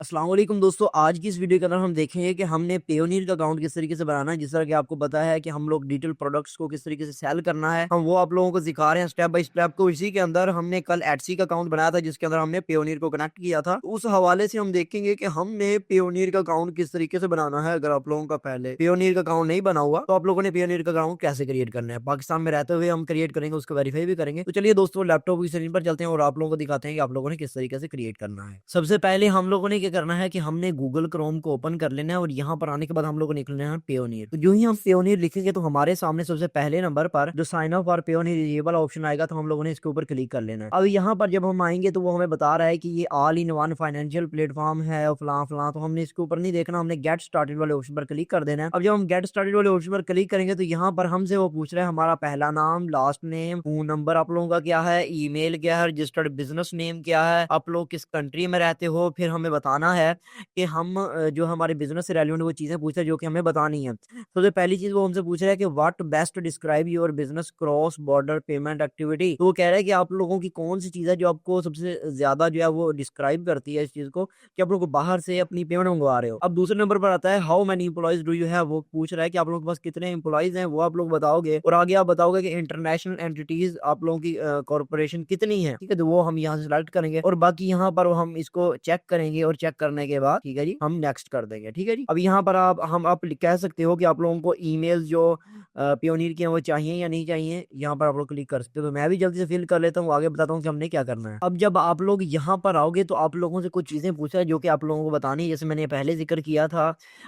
अस्सलाम वालेकुम दोस्तों, आज की इस वीडियो के अंदर हम देखेंगे कि हमने पेयोनियर का अकाउंट किस तरीके से बनाना है। जिस तरह कि आपको पता है कि हम लोग डिजिटल प्रोडक्ट्स को किस तरीके से सेल करना है, हम वो आप लोगों को सिखा रहे हैं स्टेप बाय स्टेप। को इसी के अंदर हमने कल एटसी का अकाउंट बनाया था जिसके अंदर हमने पेयोनियर को कनेक्ट किया था। तो उस हवाले से हम देखेंगे कि हमने पेयोनियर का अकाउंट किस तरीके से बनाना है। अगर आप लोगों का पहले पेयोनियर का अकाउंट नहीं बना हुआ तो आप लोगों ने पेयोनियर का अकाउंट कैसे क्रिएट करना है। पाकिस्तान में रहते हुए हम क्रिएट करेंगे, उसको वेरीफाई भी करेंगे। तो चलिए दोस्तों, लैपटॉप की स्क्रीन पर चलते हैं और आप लोगों को दिखाते हैं कि आप लोगों ने किस तरीके से क्रिएट करना है। सबसे पहले हम लोगों ने क्या करना है कि हमने गूगल क्रोम को ओपन कर लेना है और यहाँ पर आने के बाद हम लोग को निकलना है पेयोनियर। तो जो ही हम पेयोनियर लिखेंगे तो हमारे सामने सबसे पहले नंबर पर जो साइन अप फॉर पेयोनियर ये वाला ऑप्शन आएगा, तो हम लोगों ने इसके ऊपर क्लिक कर लेना है। अब यहाँ पर जब हम आएंगे तो वो हमें बता रहा है कि ये all in one financial platform है और फलां फलां। तो हमने इसके ऊपर नहीं देखना, हमने गेट स्टार्टेड वाले ऑप्शन पर क्लिक कर देना है। अब जब हम गेट स्टार्टेड वाले ऑप्शन पर क्लिक करेंगे तो यहाँ पर हमसे वो पूछ रहा है हमारा पहला नाम, लास्ट नेम, फोन नंबर आप लोगों का क्या है, ईमेल क्या है, रजिस्टर्ड बिजनेस नेम क्या है, आप लोग किस कंट्री में रहते हो। फिर हमें बताना है कि हम जो हमारे बिज़नेस से रिलेवेंट वो चीज़ें पूछ रहा है जो कि हमें बतानी है। सबसे पहली चीज़ वो हमसे पूछ रहा है कि what best describe your business cross border payment activity. तो वो कह रहा है कि आप लोगों की कौन-सी चीज़ है जो आपको सबसे ज़्यादा जो है वो डिस्क्राइब करती है इस चीज़ को कि आप लोग बाहर से अपनी पेमेंट मंगवा रहे हो। अब दूसरे नंबर पर आता है how many employees do you have. वो पूछ रहा है कि आप लोगों के पास कितने एम्प्लॉइज़ हैं, वो आप लोग बताओगे और आगे आप बताओगे कि इंटरनेशनल एंटिटीज़ आप लोगों की कॉर्पोरेशन कितनी है। ठीक है, तो वो हम यहाँ से सिलेक्ट करेंगे और बाकी यहाँ पर हम इसको चेक करेंगे और चेक करने के बाद ठीक है जी, हम नेक्स्ट कर देंगे। ठीक है जी। अब यहाँ पर आप कह सकते हो कि आप लोगों को ईमेल्स जो पियोनियर के हैं वो चाहिए या नहीं चाहिए। यहाँ पर आप लोग क्लिक कर सकते हो। तो मैं भी जल्दी से फिल कर लेता हूँ, आगे बताता हूँ कि हमने क्या करना है। अब जब आप लोग यहाँ पर आओगे तो आप लोगों से कुछ चीज़ें पूछा है जो कि आप लोगों को बतानी है। जैसे मैंने पहले ज़िक्र किया था,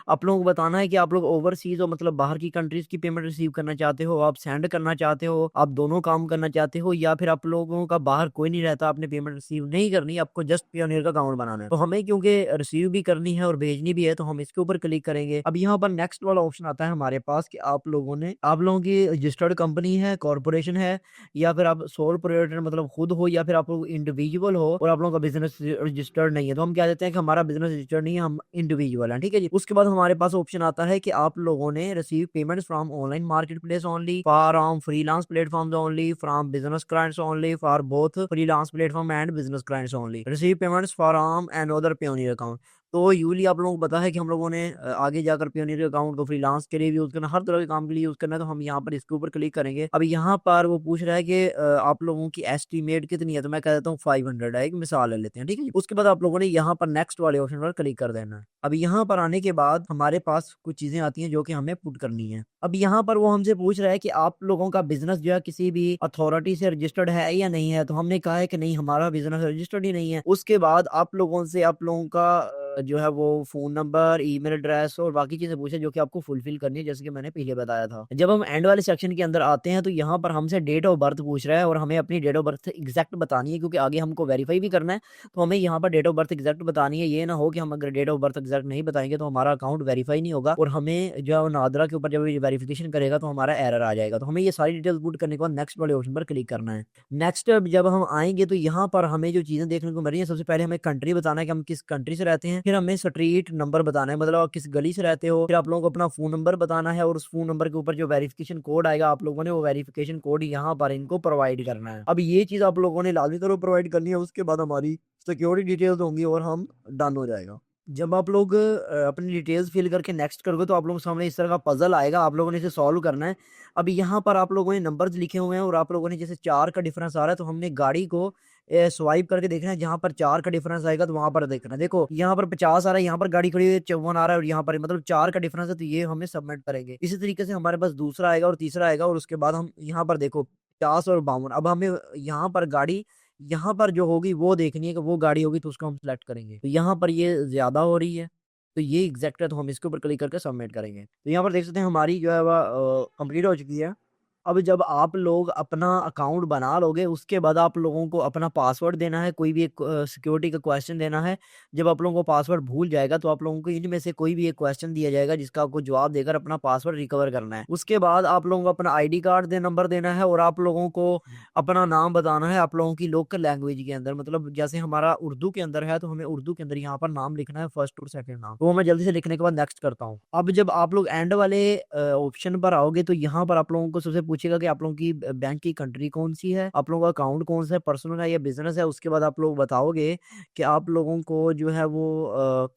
आप लोगों को बताना है कि आप लोग ओवरसीज़ हो, मतलब बाहर की कंट्रीज़ की पेमेंट रिसीव करना चाहते हो, आप सेंड करना चाहते हो, आप दोनों काम करना चाहते हो, या फिर आप लोगों का बाहर कोई नहीं रहता, आपने पेमेंट रिसीव नहीं करनी, आपको जस्ट पियोनियर का अकाउंट बनाना है। तो हमें क्योंकि रिसीव भी करनी है और भेजनी भी है तो हम इसके ऊपर क्लिक करेंगे। अब यहाँ पर नेक्स्ट वाला ऑप्शन आता है हमारे पास कि आप लोगों की रजिस्टर्ड कंपनी है, कॉर्पोरेशन है, या फिर आप सोल प्रोप्राइटर मतलब खुद हो, या फिर आप लोग इंडिविजुअल हो और आप लोगों का बिजनेस रजिस्टर्ड नहीं है। तो हम क्या देते हैं कि हमारा बिजनेस रजिस्टर्ड नहीं है, हम इंडिविजुअल हैं। ठीक है जी। उसके बाद हमारे पास ऑप्शन आता है कि आप लोगों ने receive payments from online market place only, from freelance platforms only, from business clients only, for both freelance platform and business clients only, receive payments from and other Payoneer account. तो usually आप लोगों को पता है कि हम लोगों ने आगे जाकर पेयोनियर अकाउंट को फ्रीलांस के लिए भी यूज़ करना, हर तरह के काम के लिए यूज़ करना है। तो हम यहाँ पर इसके ऊपर क्लिक करेंगे। अब यहाँ पर वो पूछ रहा है कि आप लोगों की एस्टीमेट कितनी है, तो मैं कह देता हूँ 500 है, एक मिसाल ले लेते हैं। ठीक है जी। उसके बाद आप लोगों ने यहाँ पर नेक्स्ट वाले ऑप्शन पर क्लिक कर देना है। अब यहाँ पर आने के बाद हमारे पास कुछ चीज़ें आती हैं जो कि हमें पुट करनी है। अब यहाँ पर वो हमसे पूछ रहा है कि आप लोगों का बिज़नेस जो है किसी भी अथॉरिटी से रजिस्टर्ड है या नहीं है। तो हमने कहा है कि नहीं, हमारा बिज़नेस रजिस्टर्ड ही नहीं है। उसके बाद आप लोगों का जो है वो फ़ोन नंबर, ईमेल एड्रेस और बाकी चीज़ें पूछे जो कि आपको फुलफ़िल करनी है, जैसे कि मैंने पहले बताया था। जब हम एंड वाले सेक्शन के अंदर आते हैं तो यहाँ पर हमसे डेट ऑफ बर्थ पूछ रहा है और हमें अपनी डेट ऑफ बर्थ एग्ज़ैक्ट बतानी है, क्योंकि आगे हमको वेरीफ़ाई भी करना है। तो हमें यहाँ पर डेट ऑफ बर्थ एग्ज़ैक्ट बतानी है। ये ना हो कि हम अगर डेट ऑफ बर्थ एग्ज़ैक्ट नहीं बताएँगे तो हमारा अकाउंट वेरीफ़ाई नहीं होगा और हमें जो है वो नादरा के ऊपर जब ये वेरिफ़िकेशन करेगा तो हमारा एरर आ जाएगा। तो हमें ये सारी डिटेल्स पुट करने के बाद नेक्स्ट वाले ऑप्शन पर क्लिक करना है। नेक्स्ट जब हम आएँगे तो यहाँ पर हमें जो चीज़ें देखने को मिल रही हैं, सबसे पहले हमें कंट्री बताना है कि हम किस कंट्री से रहते हैं। फिर हमें स्ट्रीट नंबर बताना है, मतलब आप किस गली से रहते हो। फिर आप लोगों को अपना फ़ोन नंबर बताना है और उस फ़ोन नंबर के ऊपर जो वेरिफ़िकेशन कोड आएगा, आप लोगों ने वो वेरिफ़िकेशन कोड यहाँ पर इनको प्रोवाइड करना है। अब ये चीज़ आप लोगों ने लाज़मी तौर पर प्रोवाइड करनी है, उसके बाद हमारी सिक्योरिटी डिटेल्स होंगी और हम डन हो जाएगा। जब आप लोग अपनी डिटेल्स फ़िल करके नेक्स्ट करोगे तो आप लोगों के सामने इस तरह का पज़ल आएगा, आप लोगों ने इसे सॉल्व करना है। अब यहाँ पर आप लोगों ने नंबर्स लिखे हुए हैं और आप लोगों ने जैसे 4 का डिफ़रेंस आ रहा है तो हमने गाड़ी को स्वाइप करके देखना है, जहाँ पर 4 का डिफ़रेंस आएगा तो वहाँ पर देखना है। देखो यहाँ पर 50 आ रहा है, यहाँ पर गाड़ी खड़ी हुई है 54 आ रहा है और यहाँ पर मतलब 4 का डिफ़रेंस है, तो ये हमें सबमिट करेंगे। इसी तरीके से हमारे पास दूसरा आएगा और तीसरा आएगा और उसके बाद हम यहाँ पर देखो 50 और 52। अब हमें यहाँ पर गाड़ी यहाँ पर जो होगी वो देखनी है कि वो गाड़ी होगी तो उसको हम सेलेक्ट करेंगे। तो यहाँ पर ये ज़्यादा हो रही है, तो ये एग्ज़ैक्ट है, तो हम इसके ऊपर क्लिक करके सबमिट करेंगे। तो यहाँ पर देख सकते हैं हमारी जो है वह कंप्लीट हो चुकी है। अब जब आप लोग अपना अकाउंट बना लोगे, उसके बाद आप लोगों को अपना पासवर्ड देना है, कोई भी एक सिक्योरिटी का क्वेश्चन देना है। जब आप लोगों को पासवर्ड भूल जाएगा तो आप लोगों को इनमें से कोई भी एक क्वेश्चन दिया जाएगा जिसका आपको जवाब देकर अपना पासवर्ड रिकवर करना है। उसके बाद आप लोगों को अपना आईडी कार्ड नंबर देना है और आप लोगों को अपना नाम बताना है आप लोगों की लोकल लैंग्वेज के अंदर। मतलब जैसे हमारा उर्दू के अंदर है तो हमें उर्दू के अंदर यहाँ पर नाम लिखना है, फर्स्ट और सेकंड नाम। तो वो मैं जल्दी से लिखने के बाद नेक्स्ट करता हूँ। अब जब आप लोग एंड वाले ऑप्शन पर आओगे तो यहाँ पर आप लोगों को सबसे पूछेगा कि आप लोगों की बैंक की कंट्री कौन सी है, आप लोगों का अकाउंट कौन सा है, पर्सनल है या बिजनेस है। उसके बाद आप लोग बताओगे कि आप लोगों को जो है वो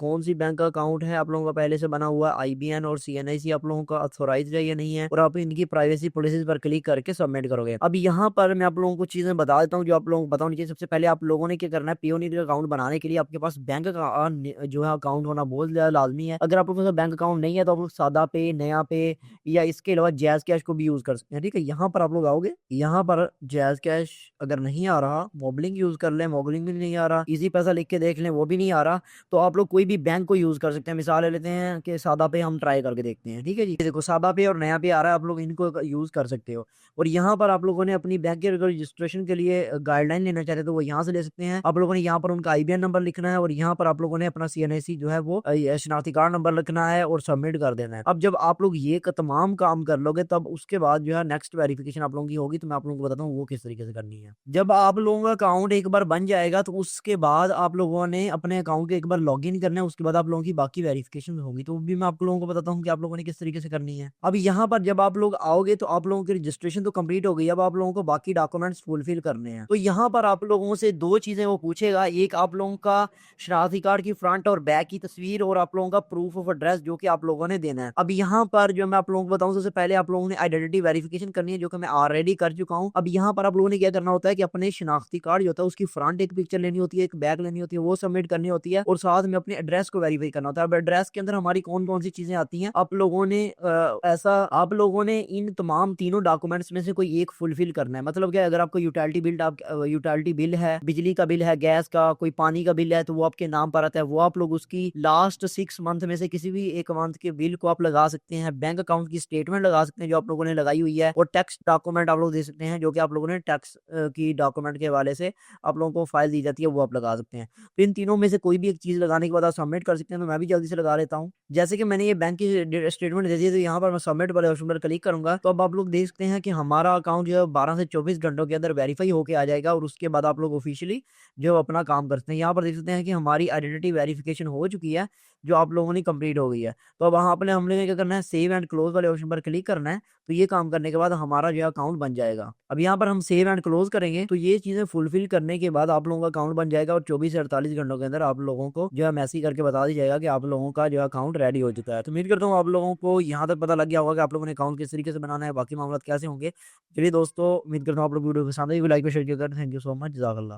कौन सी बैंक का अकाउंट है आप लोगों का पहले से बना हुआ, आईबीएन और सीएनआईसी आप लोगों का ऑथोराइज्ड है या नहीं है, और आप इनकी प्राइवेसी पॉलिसीज पर क्लिक करके सबमिट करोगे। अब यहाँ पर मैं आप लोगों को चीजें बता देता हूँ जो आप लोगों को बतानी चाहिए। सबसे पहले आप लोगों ने क्या करना है, पेयोनियर का अकाउंट बनाने के लिए आपके पास बैंक का जो है अकाउंट होना बहुत ज्यादा लाजमी है। अगर आपके पास बैंक अकाउंट नहीं है तो आप लोग सादा पे, नया पे या इसके अलावा जैज कैश को भी यूज कर सकते हैं। ठीक है, यहाँ पर आप लोग आओगे, यहाँ पर जैज कैश अगर नहीं आ रहा, मोबलिंग यूज कर लें, मोबलिंग भी नहीं आ रहा, इजी पैसा लिख के देख लें, वो भी नहीं आ रहा, तो आप लोग कोई भी बैंक को यूज कर सकते हैं। मिसाल ले लेते हैं कि सादा पे हम ट्राई करके देखते हैं। ठीक है जी, देखो सादा पे और नया पे आ रहा है, आप लोग इनको यूज कर सकते हो। और यहाँ पर आप लोगों ने अपनी बैंक के रजिस्ट्रेशन के लिए गाइडलाइन लेना चाहते हैं तो वो यहाँ से ले सकते हैं। आप लोगों ने यहाँ पर उनका आईबीएन नंबर लिखना है और यहाँ पर आप लोगों ने अपना सीएनआईसी जो है वो शनाख्ती कार्ड नंबर लिखना है और सबमिट कर देना है। अब जब आप लोग ये तमाम काम कर लोगे तब उसके बाद जो है नेक्स्ट वेरिफिकेशन आप लोगों की होगी, तो मैं आप लोगों को बताता हूँ वो किस तरीके से करनी है। जब आप लोगों का अकाउंट एक बार बन जाएगा तो उसके बाद आप लोगों ने अपने अकाउंट के एक बार लॉग इन करना है, उसके बाद आप लोगों की बाकी वेरिफिकेशन होगी, तो वो भी मैं आप लोगों को बताता हूँ कि आप लोगों ने किस तरीके से करनी है। अब यहाँ पर जब आप लोग आओगे तो आप लोगों की रजिस्ट्रेशन तो कंप्लीट हो गई, अब आप लोगों को बाकी डॉक्यूमेंट्स फुलफिल करने हैं। तो यहाँ पर आप लोगों से दो चीजें वो पूछेगा, एक आप लोगों का शनाख्ती कार्ड की फ्रंट और बैक की तस्वीर और आप लोगों का प्रूफ ऑफ एड्रेस जो कि आप लोगों ने देना है। अब यहाँ पर जो मैं आप लोगों को बताऊं, सबसे पहले आप लोगों ने आइडेंटिटी वेरिफिकेशन करनी है जो कि मैं ऑलरेडी कर चुका हूँ। अब यहाँ पर आप लोगों ने क्या करना होता है कि अपने शनाख्ती कार्ड जो होता है उसकी फ्रंट एक पिक्चर लेनी होती है, एक बैक लेनी होती है, वो सबमिट करनी होती है और साथ में अपने एड्रेस को वेरीफाई करना होता है। अब एड्रेस के अंदर हमारी कौन कौन सी चीजें आती हैं, आप लोगों ने इन तमाम तीनों डॉक्यूमेंट्स में से कोई एक फुलफिल करना है। मतलब क्या, अगर आपको यूटिलिटी बिल है, बिजली का बिल है, गैस का, कोई पानी का बिल है, तो वो आपके नाम पर आता है, वो आप लोग उसकी लास्ट 6 मंथ में से किसी भी एक मंथ के बिल को आप लगा सकते हैं। बैंक अकाउंट की स्टेटमेंट लगा सकते हैं जो आप लोगों ने लगाई हुई है, और टैक्स डॉक्यूमेंट आप लोग दे सकते हैं जो कि आप लोगों ने टैक्स की डॉक्यूमेंट के हवाले से आप लोगों को फाइल दी जाती है, वो आप लगा सकते हैं। तो इन तीनों में से कोई भी एक चीज लगाने के बाद आप सबमिट कर सकते हैं। तो मैं भी जल्दी से लगा लेता हूँ। जैसे कि मैंने ये बैंक की स्टेटमेंट दे दी, तो यहाँ पर मैं सबमिट वाले ऑप्शन पर क्लिक करूंगा तो अब आप लोग देख सकते हैं कि हमारा अकाउंट जो है 12 से 24 घंटों के अंदर वेरीफाई होके आ जाएगा और उसके बाद आप लोग ऑफिशियली जो अपना काम करते हैं। यहाँ पर देख सकते हैं कि हमारी आइडेंटिटी वेरिफिकेशन हो चुकी है जो आप लोगों ने कंप्लीट हो गई है। तो अब वहाँ पर हमने क्या करना है, सेव एंड क्लोज वाले ऑप्शन पर क्लिक करना है। तो ये काम करने के बाद हमारा जो अकाउंट बन जाएगा। अब यहाँ पर हम सेव एंड क्लोज करेंगे तो ये चीजें फुलफिल करने के बाद आप लोगों का अकाउंट बन जाएगा और 24 से 48 घंटों के अंदर आप लोगों को जो है मैसेज करके बता दी जाएगा कि आप लोगों का जो अकाउंट रेडी हो चुका है। तो उम्मीद करता हूँ आप लोगों को यहाँ तक पता लग गया होगा कि आप लोगों ने अकाउंट किस तरीके से बनाना है, बाकी मामला कैसे होंगे। चलिए दोस्तों, उम्मीद करता हूँ आप लोग वीडियो पसंद आई, लाइक और शेयर किया करें। थैंक यू सो मच, जज़ाकल्लाह।